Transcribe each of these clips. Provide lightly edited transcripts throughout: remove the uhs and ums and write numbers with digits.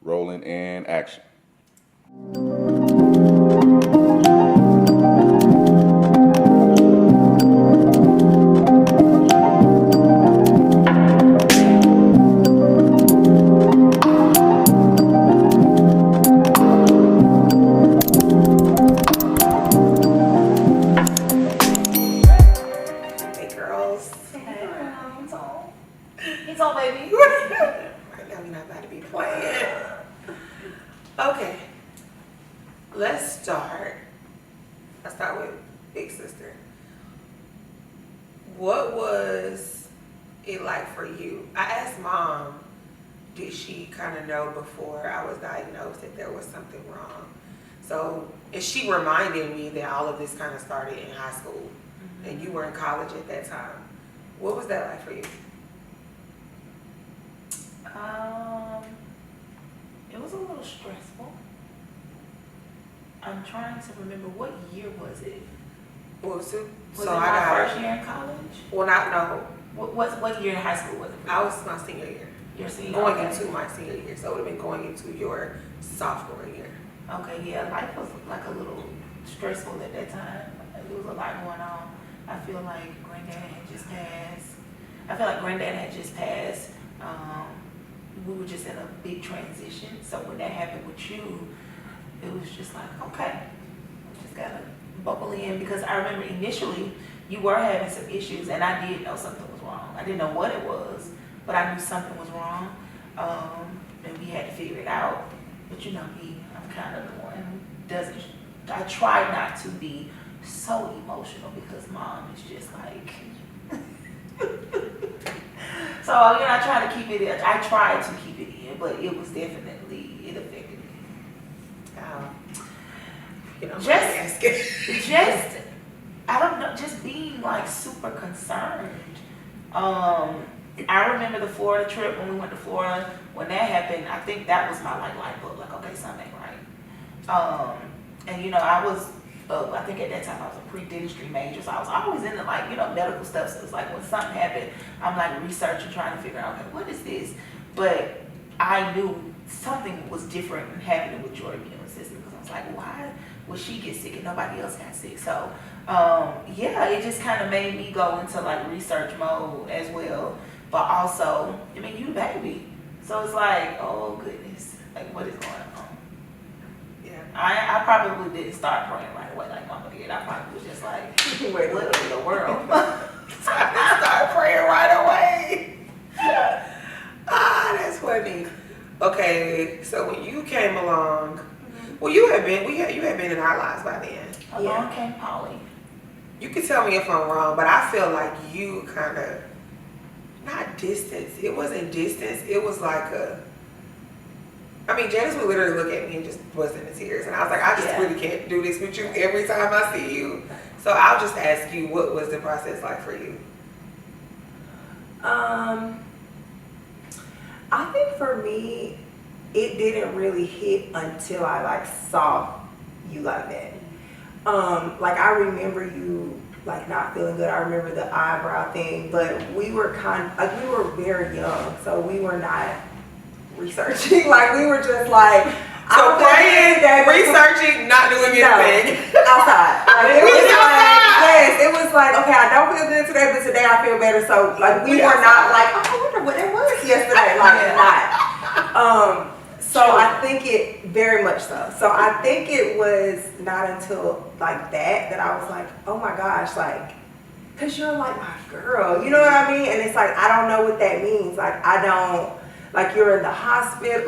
Rolling in action. Hey girls. Hey, it's all baby. Right now we're not about to be playing. Okay. Let's start. Let's start with Big Sister. What was it like for you? I asked Mom, did she kind of know before I was diagnosed that there was something wrong? So, and she reminded me that all of this kind of started in high school, and you were in college at that time. What was that like for you? It was a little stressful. I'm trying to remember what year was it? What was it? Was it my first year in college? Well, not no. What year in high school was it? I was my senior year. Your senior. Going Okay. into my senior year, so it would have been going into your sophomore year. Okay, yeah, life was like a little stressful at that time. There was a lot going on. I feel like Granddad had just passed. We were just in a big transition. So when that happened with you, it was just like, okay, just gotta buckle in, because I remember initially you were having some issues, and I did know something was wrong. I didn't know what it was, but I knew something was wrong, and we had to figure it out. But you know me, I'm kind of the one who doesn't. I try not to be so emotional because Mom is just like. So I try to keep it in. I tried to keep it in, but it was definitely, it affected me. I don't know, just being like super concerned. I remember the Florida trip when we went to Florida. When that happened, I think that was my light bulb. Like, okay, something ain't right. And I was, I think at that time I was a pre-dentistry major, so I was always into medical stuff. So it's like when something happened, I'm like researching, trying to figure out, okay, what is this? But I knew something was different happening with your immune system, because I was like, why would she get sick and nobody else got sick? So it just kind of made me go into like research mode as well. But also, you the baby. So it's like, oh goodness, like what is going on? Yeah, I probably didn't start praying right away like Mama did. I probably was just like, Wait, what in the world? So I didn't start praying right away. That's funny. Okay, so when you came along, well, you had been in our lives by then. Along came Polly. You can tell me if I'm wrong, but I feel like you kind of, not distance. It wasn't distance. It was like Janice would literally look at me and just bust into tears. And I was like, I just really can't do this with you every time I see you. So I'll just ask you, what was the process like for you? I think for me, it didn't really hit until I saw you like that. I remember you not feeling good. I remember the eyebrow thing, but we were we were very young, so we were not researching. We were just so praying, researching, not doing anything. Outside. It was yes, it was okay, I don't feel good today, but today I feel better. So we were not oh, I wonder what it was yesterday. Not. So I think it very much so. So I think it was not until that I was like, oh my gosh, cause you're my girl, you know what I mean? And it's I don't know what that means. I don't, you're in the hospital,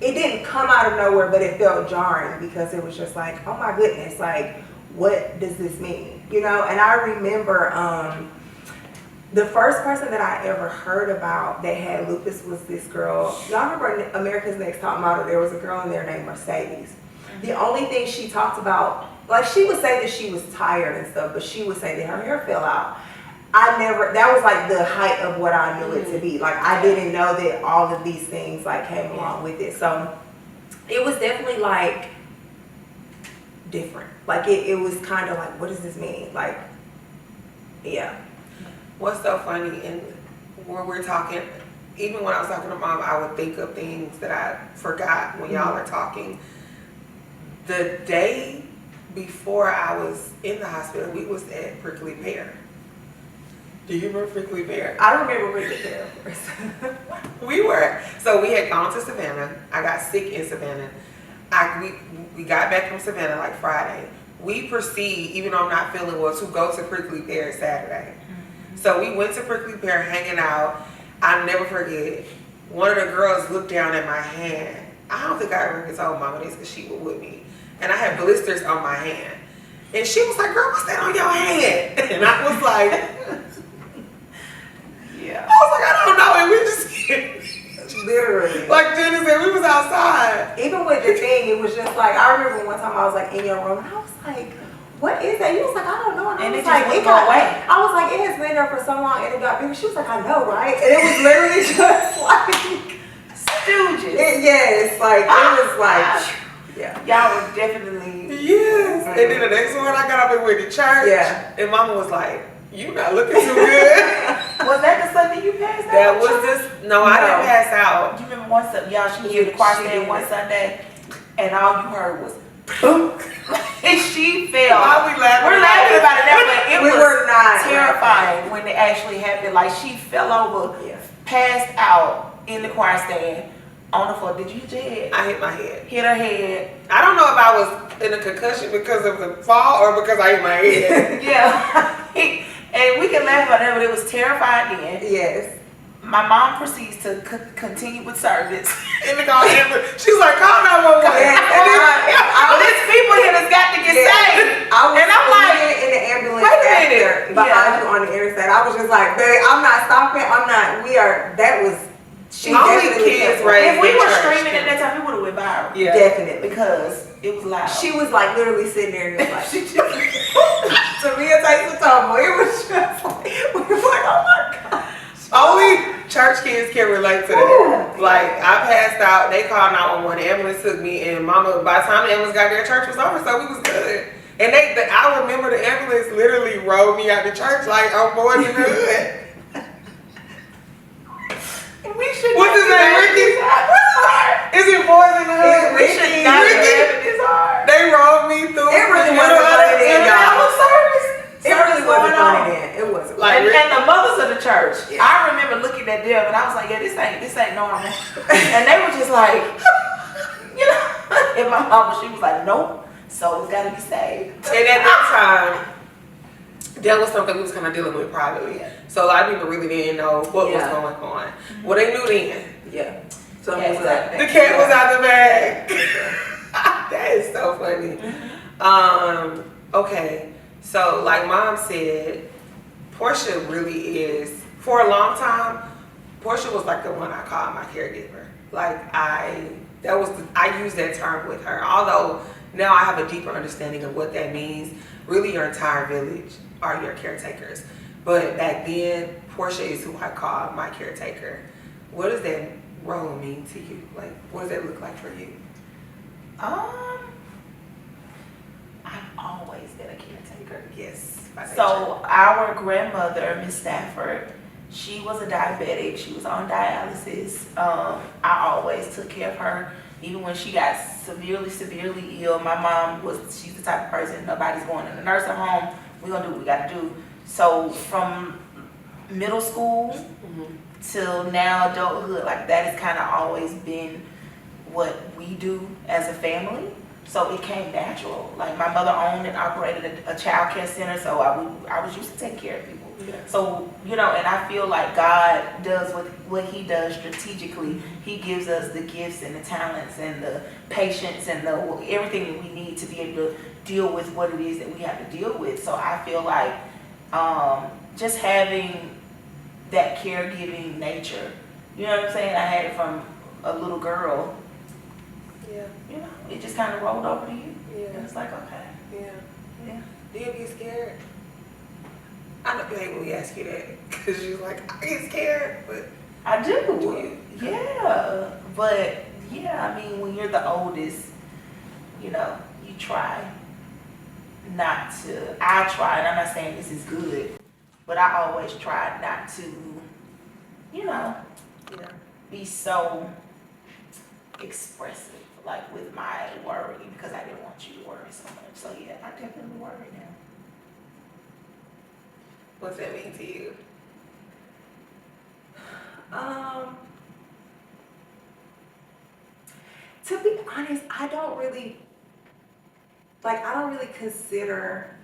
it didn't come out of nowhere, but it felt jarring because it was just oh my goodness, what does this mean? And I remember, the first person that I ever heard about that had lupus was this girl. Y'all remember America's Next Top Model? There was a girl in there named Mercedes. The only thing she talked about, she would say that she was tired and stuff, but she would say that her hair fell out. That was the height of what I knew it to be. I didn't know that all of these things came along with it. So it was definitely different. It was kind of what does this mean? Yeah. What's so funny, and when we're talking, even when I was talking to Mom, I would think of things that I forgot when y'all are talking. The day before I was in the hospital, we was at Prickly Pear. Do you remember Prickly Pear? I remember Prickly Pear. So we had gone to Savannah. I got sick in Savannah. We got back from Savannah like Friday. We proceed, even though I'm not feeling well, to go to Prickly Pear Saturday. So we went to Prickly Pear hanging out. I'll never forget, one of the girls looked down at my hand. I don't think I ever told Mama this because she was with me. And I had blisters on my hand. And she was like, girl, what's that on your hand? And I was like, yeah. I was like, I don't know. And we just, Literally. like Jenny said, we was outside. Even with the thing, it was just like, I remember one time I was like in your room and I was like, what is that? You was like, I don't know. And I it was like, just wouldn't go away. I was like, it has been there for so long and it got bigger. She was like, I know, right? And it was literally just like Stooges. Yes, like it was like yeah. Y'all were definitely Yes. And then the next one, I got up and went to church. Yeah. And Mama was like, you not looking too good. Was that the Sunday you passed out? That was this. No, I didn't pass out. Do you remember one Sunday? Y'all, she was in the choir stand one Sunday, and all you heard was boom. And she fell. Why we laughing? We're laughing about it now, but it We was were not terrifying when it actually happened. Like she fell over, passed out in the choir stand on the floor. Did you hit your head? I hit my head. Hit her head. I don't know if I was in a concussion because of the fall or because I hit my head. Yeah. And we can laugh about that, but it was terrifying then. Yes. My mom proceeds to continue with service. In the car, she's like, call 911. But there's people here that's got to get saved. And I'm like, in the ambulance wait a minute. behind you on the interstate. I was just like, babe, I'm not stopping. I'm not. That was. She only definitely kids kept- raised if we in were church. streaming at that time, we would have went viral. Yeah. Definitely. Because it was loud. She was like literally sitting there and it was like, to me, it takes a tumble. It was just like, we were like, oh my gosh. Only church kids can relate to that. Like, I passed out, they called 911, the ambulance took me, and Mama, by the time the ambulance got there, church was over, so we was good. And I remember the ambulance literally rolled me out the church like, I'm boys in the hood. We should What's his name, Ricky? Is it Boys in the Hood? We should not have it this hard. They rolled me through. It really wasn't funny then, y'all. Service. It really wasn't funny then. It wasn't. Like, And the mothers of the church, I remember looking at them and I was like, yeah, this ain't normal. And they were just like, you know, and my mama, she was like, nope, souls gotta be saved. And at that time, that was something we was kind of dealing with privately. So a lot of people really didn't know what was going on. Well, they knew then. Yeah. So Yeah, it was like, The cat was out the bag. That is so funny. Okay. So like Mom said, Portia really is, for a long time, Portia was like the one I called my caregiver. Like I used that term with her. Although now I have a deeper understanding of what that means. Really your entire village are your caretakers. But back then, Portia is who I called my caretaker. What does that role mean to you? Like, what does that look like for you? I've always been a caretaker. Yes. So our grandmother, Miss Stafford, she was a diabetic. She was on dialysis. I always took care of her, even when she got severely ill. My mom she's the type of person, nobody's going in the nursing home. We're gonna do what we gotta do. So from middle school till now adulthood, like that has kind of always been what we do as a family. So it came natural. Like my mother owned and operated a child care center, so I was used to taking care of people. Yeah. So, you know, and I feel like God does what he does strategically. He gives us the gifts and the talents and the patience and everything that we need to be able to deal with what it is that we have to deal with. So I feel like just having that caregiving nature, you know what I'm saying? I had it from a little girl. Yeah. You know, it just kind of rolled over to you. Yeah. And it's like, okay. Yeah. Do you get scared? I know you hate when we ask you that because you're like, I get scared, but I do. you? Yeah. But yeah, I mean, when you're the oldest, you know, you try not to. I try, and I'm not saying this is good, but I always try not to, you know, Yeah. be so expressive, like with my worry, because I didn't want you to worry so much. So yeah, I definitely worry now. What's that mean to you? To be honest, I don't really consider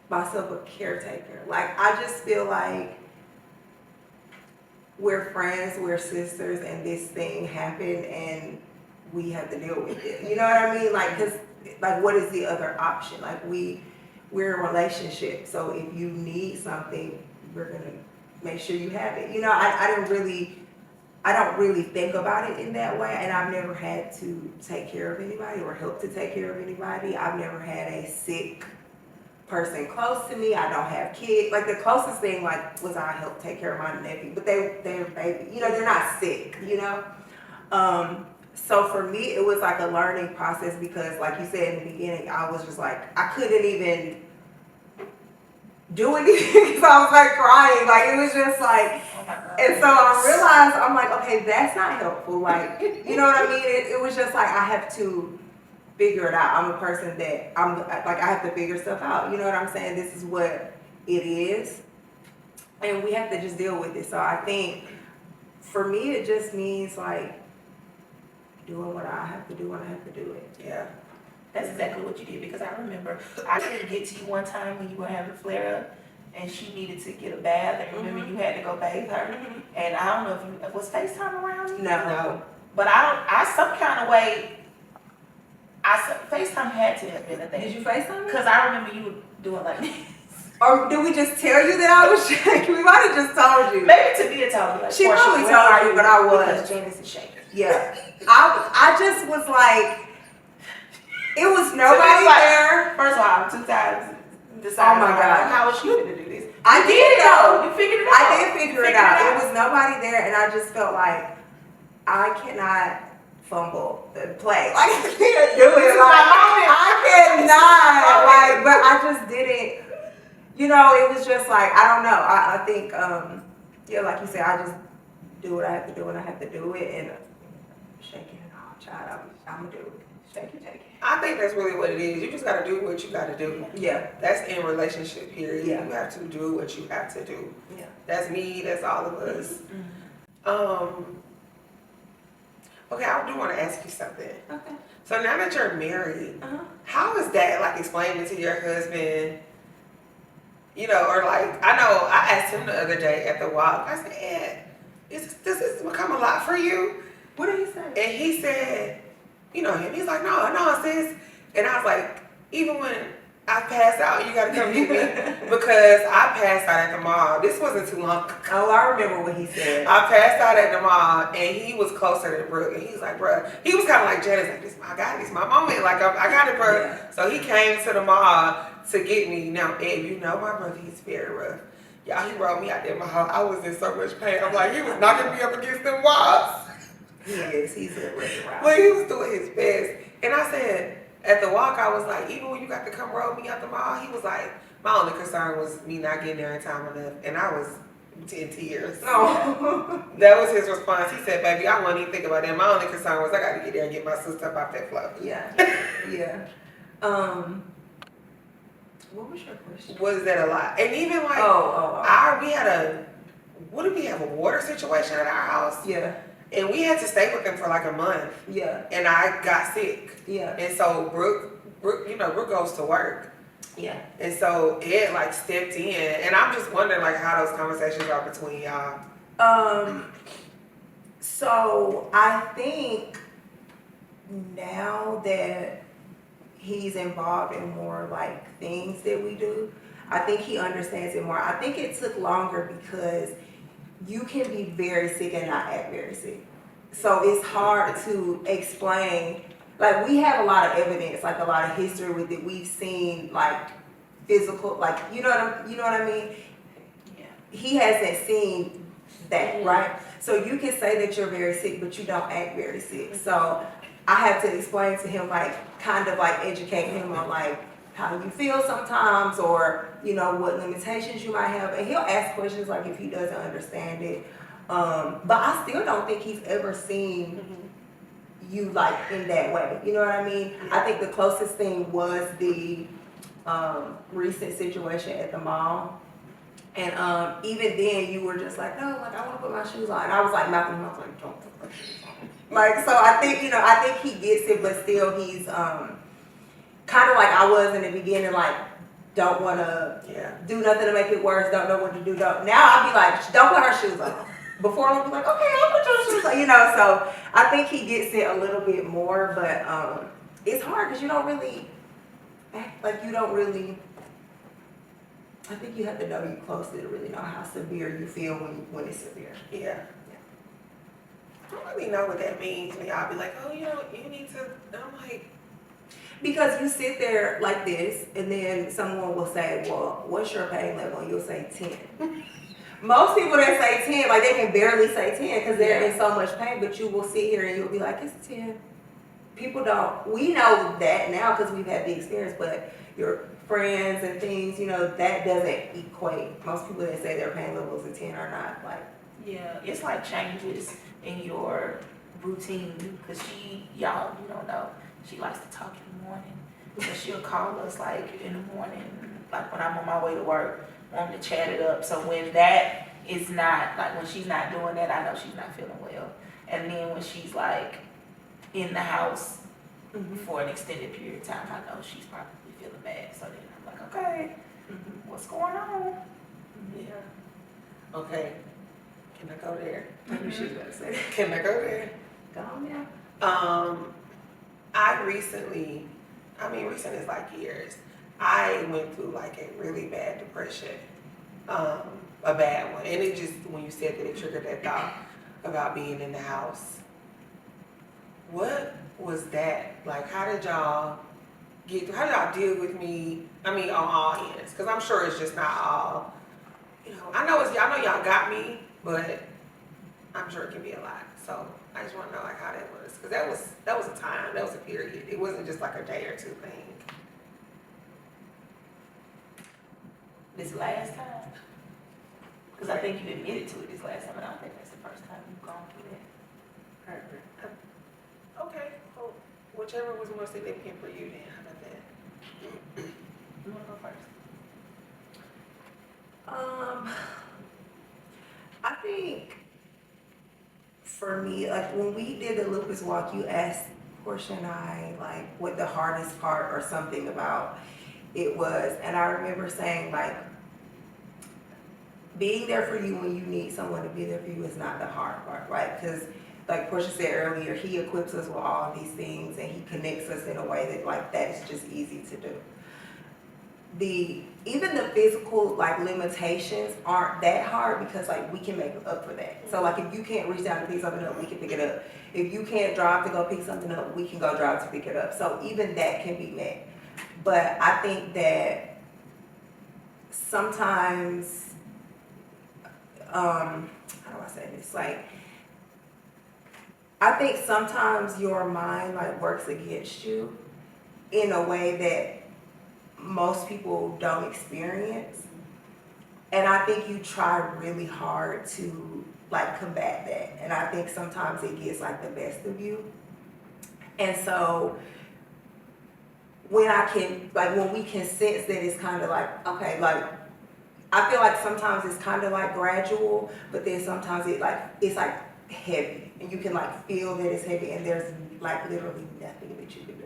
myself a caretaker. Like, I just feel like we're friends, we're sisters, and this thing happened, and we have to deal with it. You know what I mean? Like, cause, like, what is the other option? Like, we're in a relationship, so if you need something, we're gonna make sure you have it. You know, I don't really think about it in that way, and I've never had to take care of anybody or help to take care of anybody. I've never had a sick person close to me. I don't have kids. Like, the closest thing, like, was I helped take care of my nephew, but they're baby. You know, they're not sick, you know? So for me, it was like a learning process because, like you said in the beginning, I was just like, I couldn't even do anything because I was like crying. Like, it was just like, and so I realized, I'm like, okay, that's not helpful. Like, you know what I mean? It was just like, I have to figure it out. I'm a person that I have to figure stuff out. You know what I'm saying? This is what it is. And we have to just deal with it. So I think for me, it just means like doing what I have to do when I have to do it. Yeah. That's exactly what you did, because I remember I didn't get to you one time when you were having a flare up and she needed to get a bath, and remember you had to go bathe her. And I don't know if was FaceTime around you? No. But I some kind of way, FaceTime had to have been a thing. Did you FaceTime me? Because I remember you doing like this. Or did we just tell you that I was shaking? We might have just told you. Maybe Tamia told me. Like, She Portia, probably where are told you, but I was. Because Janice is shaking. Yeah. I just was like, it was nobody there. First of all, 2 times decided. Oh my God. How was she going to do this? I did though. You figured it out. I did figure it out. It was nobody there, and I just felt like I cannot fumble the play. Like, I can't do it. Like, I cannot. Like, but I just didn't. You know, it was just like, I don't know. I think, yeah, like you said, I just do what I have to do when I have to do it, and shaking it off, child. I'm gonna do it. Shake it, take it. I think that's really what it is. You just gotta do what you gotta do. Yeah. That's in relationship, period. Yeah. You have to do what you have to do. Yeah. That's me, that's all of us. Okay, I do wanna ask you something. Okay. So now that you're married, Uh-huh. how is that like explaining to your husband, you know, or like, I know I asked him the other day at the walk, I said, Ed, does this become a lot for you? What did he say? And he said, you know him, he's like, no, sis. And I was like, even when I pass out, you gotta come get me, because I passed out at the mall. This wasn't too long ago. Oh, I remember what he said. I passed out at the mall, and he was closer to Brooke, and he's like, bruh, he was kind of like Janice, like, I got it, it's my moment, like, I got it, bruh. Yeah. So he came to the mall to get me. Now, Ed, you know my brother, he's very rough. Y'all, he rolled me out there in my house. I was in so much pain. I'm like, he was knocking me up against them walls. He is. He's a rough around. But he was doing his best. And I said, at the walk, I was like, even when you got to come roll me out the mall, he was like, my only concern was me not getting there in time enough. And I was in tears. Oh. That was his response. He said, baby, I won't even think about that. My only concern was I got to get there and get my sister up off that floor. Yeah. Yeah. What was your question? Was that a lot? And even like, we had what did we have, a water situation at our house? Yeah. And we had to stay with them for like a month. Yeah. And I got sick. Yeah. And so Brooke, you know, Brooke goes to work. Yeah. And so Ed like stepped in, and I'm just wondering like how those conversations are between y'all. So I think now that he's involved in more like things that we do, I think he understands it more. I think it took longer because you can be very sick and not act very sick. So it's hard to explain. Like, we have a lot of evidence, like a lot of history with it. We've seen like physical, like, you know what I mean? Yeah. He hasn't seen that, right? So you can say that you're very sick, but you don't act very sick. So I have to explain to him, like, kind of like educate him on like how you feel sometimes, or, you know, what limitations you might have. And he'll ask questions like if he doesn't understand it. But I still don't think he's ever seen you like in that way. You know what I mean? Yeah. I think the closest thing was the recent situation at the mall. And even then you were just like, no, like I want to put my shoes on. And I was like mouthing him, I was like, don't put my shoes on. Like, so I think, you know, I think he gets it, but still he's kind of like I was in the beginning, like don't want to do nothing to make it worse, don't know what to do. Don't. Now I'll be like, don't put her shoes on. Before I'll be like, okay, I'll put your shoes on, you know. So I think he gets it a little bit more, but it's hard because you don't really act like you don't really. I think you have to know you closely to really know how severe you feel when it's severe. Yeah. I don't really know what that means when y'all be like, oh, you know, you need to. I'm like, because you sit there like this, and then someone will say, well, what's your pain level? And you'll say 10. Most people that say 10, like they can barely say 10 because they're in so much pain, but you will sit here and you'll be like, it's 10. People don't, we know that now because we've had the experience, but your friends and things, you know, that doesn't equate. Most people that say their pain levels of 10 are not like. Yeah, it's like changes in your routine because y'all, you don't know, she likes to talk in the morning. So she'll call us like in the morning, like when I'm on my way to work, wanting to chat it up. So when that is not, like when she's not doing that, I know she's not feeling well. And then when she's like in the house for an extended period of time, I know she's probably feeling bad. So then I'm like, okay, what's going on? yeah. Okay. Can I go there? Maybe she's gonna say that. Can I go there? Go on now. I recently, recent is like years. I went through like a really bad depression, a bad one. And it just, when you said that, it triggered that thought about being in the house. What was that? Like, how did y'all deal with me? I mean, on all ends, because I'm sure it's just not all, you know, I know y'all got me, but I'm sure it can be a lot. So I just want to know like how that was, because that was a time, that was a period. It wasn't just like a day or two thing. This last time? Because I think you admitted to it this last time, but I don't think that's the first time you've gone through that. Okay, well, whichever was more significant for you then, how about that? You want to go first? I think for me, like when we did the Lupus walk, you asked Portia and I like what the hardest part or something about it was, and I remember saying like being there for you when you need someone to be there for you is not the hard part, right? Because like Portia said earlier, he equips us with all these things and he connects us in a way that like that is just easy to do. Even the physical like limitations aren't that hard because like we can make up for that. So like if you can't reach down to pick something up, we can pick it up. If you can't drive to go pick something up, we can go drive to pick it up. So even that can be met. But I think that sometimes, how do I say this? Like, I think sometimes your mind like works against you in a way that most people don't experience. And I think you try really hard to like combat that. And I think sometimes it gets like the best of you. And so when we can sense that it's kind of like, okay, like, I feel like sometimes it's kind of like gradual, but then sometimes it's like heavy. And you can like feel that it's heavy and there's like literally nothing that you can do.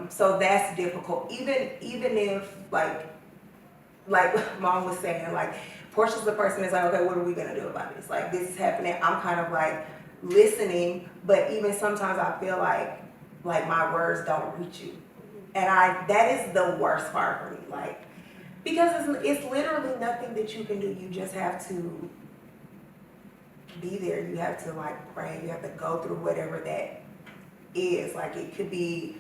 So that's difficult. Even if like Mom was saying, like Portia's the person that's like, okay, what are we gonna do about this? Like this is happening. I'm kind of like listening, but even sometimes I feel like my words don't reach you. And that is the worst part for me. Like, because it's literally nothing that you can do. You just have to be there. You have to like pray. You have to go through whatever that is. Like it could be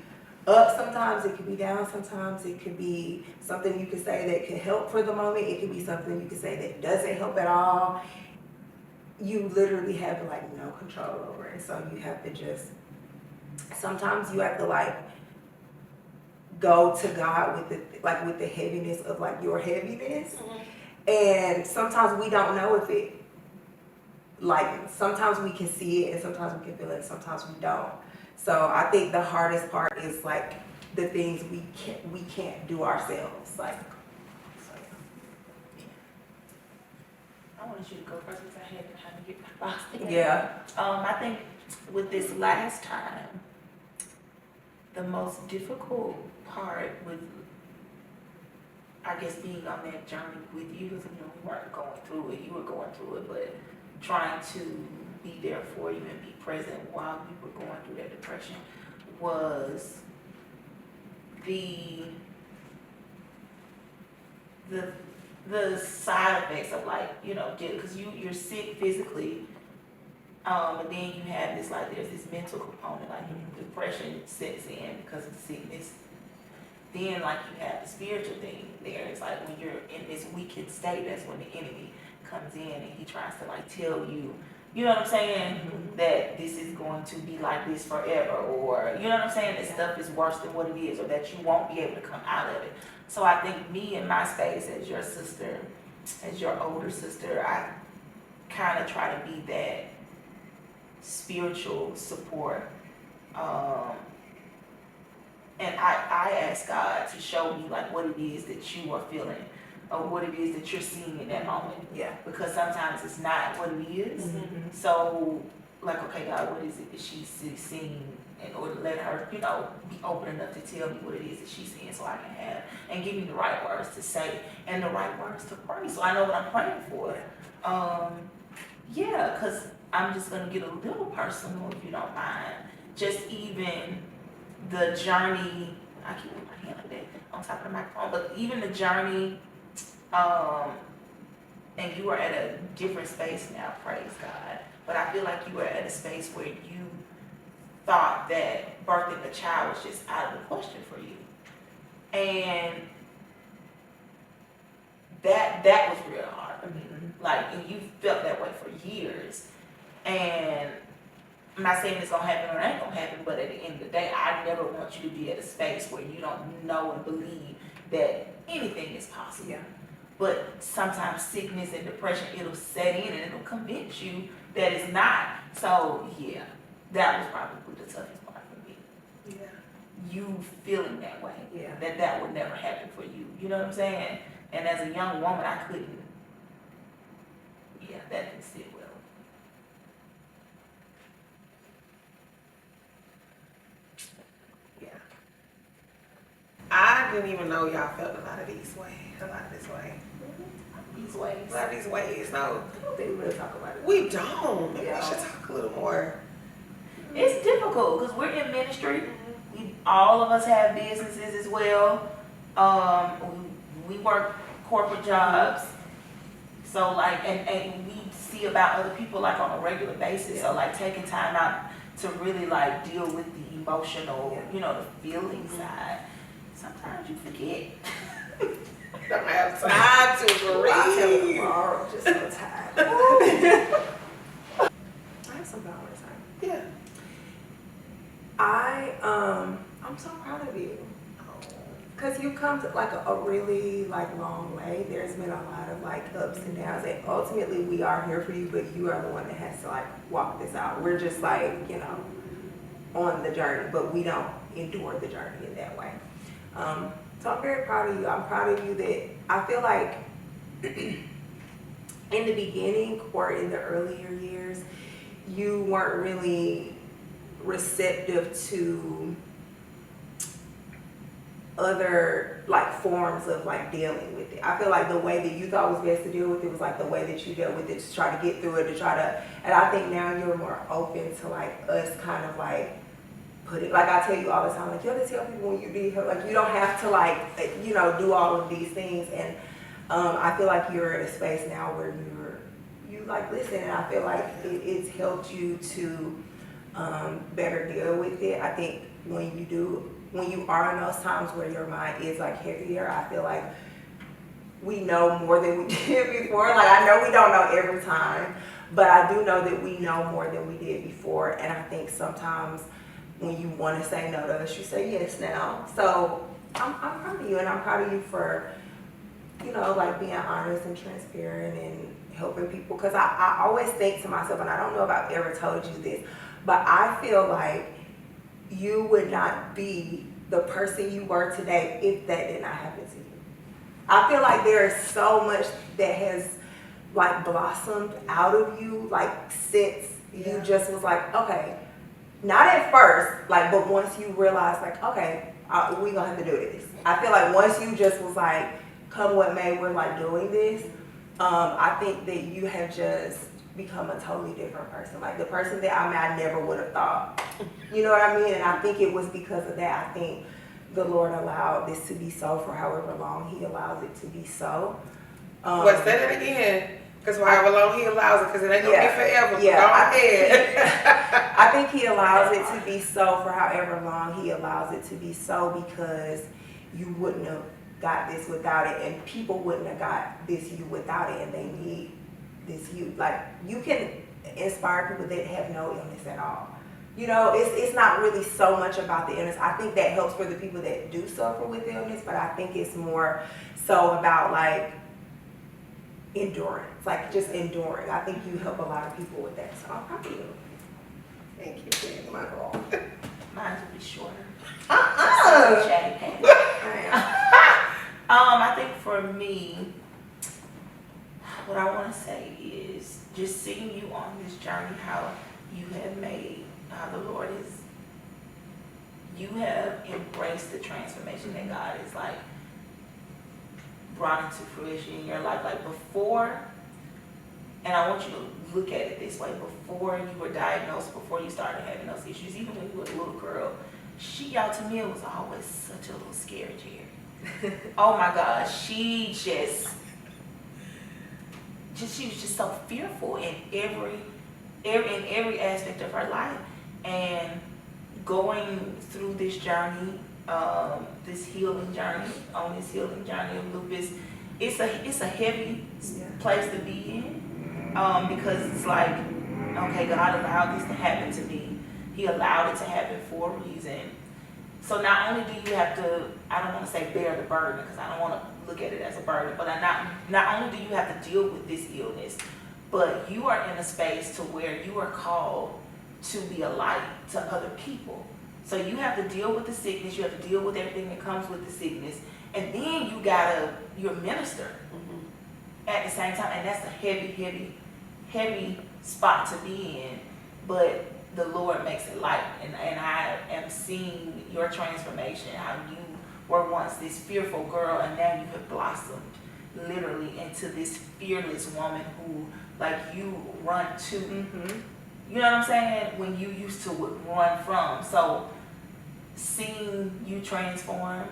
up sometimes, it could be down sometimes, it could be something you could say that could help for the moment, it could be something you could say that doesn't help at all. You literally have like no control over it. So you have to just, sometimes you have to like go to God with the heaviness of like your heaviness. And sometimes we don't know if it like sometimes we can see it and sometimes we can feel it and sometimes we don't. So I think the hardest part is like the things we can't do ourselves. Like, so I wanted you to go first because I had to kind of get my thoughts together. yeah. I think with this last time, the most difficult part with, I guess, being on that journey with you, because we weren't going through it, you were going through it, but trying to be there for you and be present while you were going through that depression was the side effects of like, because you're sick physically, and then you have this, like, there's this mental component, like depression sets in because of sickness. Then, like, you have the spiritual thing there. It's like when you're in this weakened state, that's when the enemy comes in and he tries to, like, tell you, you know what I'm saying, that this is going to be like this forever, or, you know what I'm saying, that stuff is worse than what it is, or that you won't be able to come out of it. So I think me in my space as your sister, as your older sister, I kind of try to be that spiritual support. And I ask God to show me like what it is that you are feeling or what it is that you're seeing in that moment. Yeah. Because sometimes it's not what it is. Mm-hmm. So, like, okay, God, what is it that she's seeing? In order to let her, be open enough to tell me what it is that she's seeing so I can have, and give me the right words to say and the right words to pray so I know what I'm praying for. Yeah, because I'm just going to get a little personal if you don't mind. Just even the journey, I keep my hand like that on top of the microphone, but even the journey, and you are at a different space now, praise God. But I feel like you are at a space where you thought that birthing a child was just out of the question for you. And that was real hard for me. Like, and you felt that way for years. And I'm not saying it's gonna happen or it ain't gonna happen, but at the end of the day, I never want you to be at a space where you don't know and believe that anything is possible. Yeah. But sometimes sickness and depression, it'll set in and it'll convince you that it's not. So yeah, that was probably the toughest part for me. Yeah. You feeling that way. Yeah. That would never happen for you. You know what I'm saying? And as a young woman, I couldn't. Yeah, that didn't sit well. Yeah. I didn't even know y'all felt a lot of this way. These ways. A lot of these ways. No, I don't think we really talk about it. we don't. Maybe Yeah. we should talk a little more. It's difficult because we're in ministry. All of us have businesses as well. We work corporate jobs. So like, and we see about other people like on a regular basis. So like taking time out to really like deal with the emotional, the feeling side. Sometimes you forget. Don't have time to I'll tell you breathe. tomorrow, just so tired. I have something I want to say. Yeah. I'm so proud of you. Because you've come to like a really like long way. There's been a lot of like ups and downs, and ultimately we are here for you, but you are the one that has to like walk this out. We're just like, on the journey, but we don't endure the journey in that way. So I'm very proud of you. I'm proud of you that I feel like in the beginning or in the earlier years, you weren't really receptive to other like forms of like dealing with it. I feel like the way that you thought was best to deal with it was like the way that you dealt with it to try to get through it, and I think now you're more open to like us kind of like put it, like I tell you all the time, like you have to tell people when you need help, like you don't have to like, do all of these things, and I feel like you're in a space now where you like listen, and I feel like it's helped you to better deal with it. I think when you are in those times where your mind is like heavier, I feel like we know more than we did before. Like I know we don't know every time, but I do know that we know more than we did before, and I think sometimes when you want to say no to us, you say yes now. So I'm proud of you, and I'm proud of you for, like being honest and transparent helping people. Because I always think to myself, and I don't know if I've ever told you this, but I feel like you would not be the person you were today if that did not happen to you. I feel like there is so much that has like blossomed out of you, like since you just was like, okay, not at first, like, but once you realize like, okay, we gonna have to do this. I feel like once you just was like, come what may, we're like doing this. I think that you have just become a totally different person. Like the person that I never would have thought. You know what I mean? And I think it was because of that. I think the Lord allowed this to be so for however long He allows it to be so. Say that again. Because however long He allows it, because it ain't going to be forever. Yeah, go ahead. I think He allows it to be so for however long He allows it to be so, because you wouldn't have got this without it, and people wouldn't have got this you without it, and they need this you. Like, you can inspire people that have no illness at all. You know, it's not really so much about the illness. I think that helps for the people that do suffer with illness, but I think it's more so about like endurance, like just enduring. I think you help a lot of people with that. So I'm proud of you. Thank you, Jen, my girl. Mine will be shorter. Uh-uh. I think for me, what I want to say is just seeing you on this journey, how you have made, how the Lord is, you have embraced the transformation that God is like brought into fruition in your life. Like before, and I want you to look at it this way, before you were diagnosed, before you started having those issues, even when you were a little girl, y'all, to me, it was always such a little scary Jerry. Oh my God, she was just so fearful in every aspect of her life. And going through this journey, this healing journey, on this healing journey of lupus, it's a heavy place to be in, because it's like, okay, God allowed this to happen to me. He allowed it to happen for a reason. So not only do you have to, I don't want to say bear the burden, because I don't want to look at it as a burden, but not only do you have to deal with this illness, but you are in a space to where you are called to be a light to other people. So you have to deal with the sickness, you have to deal with everything that comes with the sickness, and then you're a minister at the same time, and that's a heavy spot to be in, but the Lord makes it light, and I am seeing your transformation, how you were once this fearful girl, and now you have blossomed literally into this fearless woman who, like, you run to. You know what I'm saying? When you used to run from. So seeing you transform,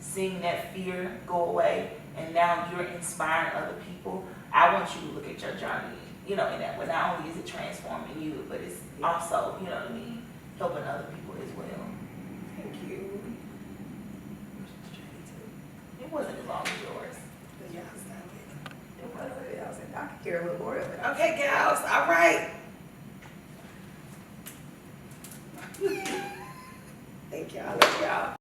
seeing that fear go away, and now you're inspiring other people, I want you to look at your journey, you know, in that way. Not only is it transforming you, but it's also, you know what I mean, helping other people as well. Thank you. It wasn't as long as yours. Yeah, stop it. It was. I was like, I could hear a little more of it. Okay, gals. All right. Thank y'all. I love y'all.